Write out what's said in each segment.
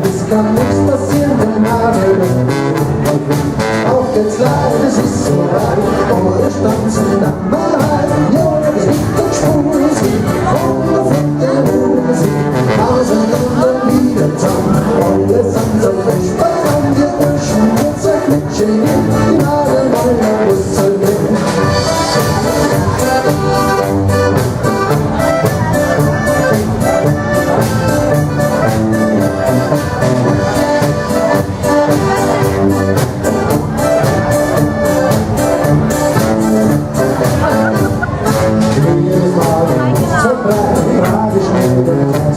Es kann nichts passieren, wenn auf geht's live, es ist so weit, eure Stanzen dann mal rein. Ja, es gibt und Spuren, und auf der Musik, tausend und wieder zusammen, eure Sansa frisch, und wir wünschen uns ein Glitschen, in alle meiner Busse gehen.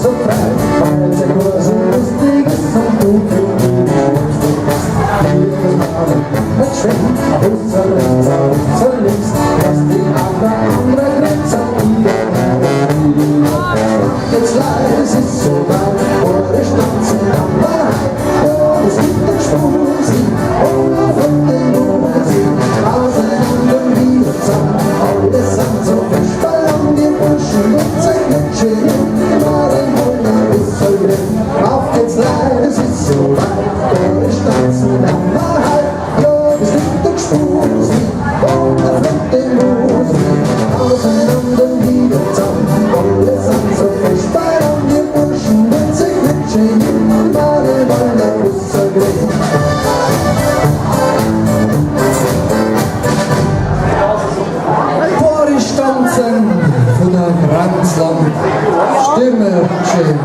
So frei, weil es ein großes lustiges und gut für mich jedes Mal mit Schwingen, bis zur rechts, auf zur links, dass die andere Grenze wieder jetzt leid, es ist so weit, eure Stanzen am Wahrheit, und es gibt den Spusi, und auf den Musik, auseinander wieder zusammen, alles sind so frisch, Ballon, die Burschen, und sein Glitschen. Auf geht's leid, es ist so weit, eure Stanzen am Wahrheit, ja, es gibt den Spusi, und auf den Musik, auseinander wieder zusammen, alle sind so frisch, Ballon, die Burschen, wenn sie glitschen, alle wollen der Busse gehen. Vor die Stanzen von der Granzland, Stimme schön.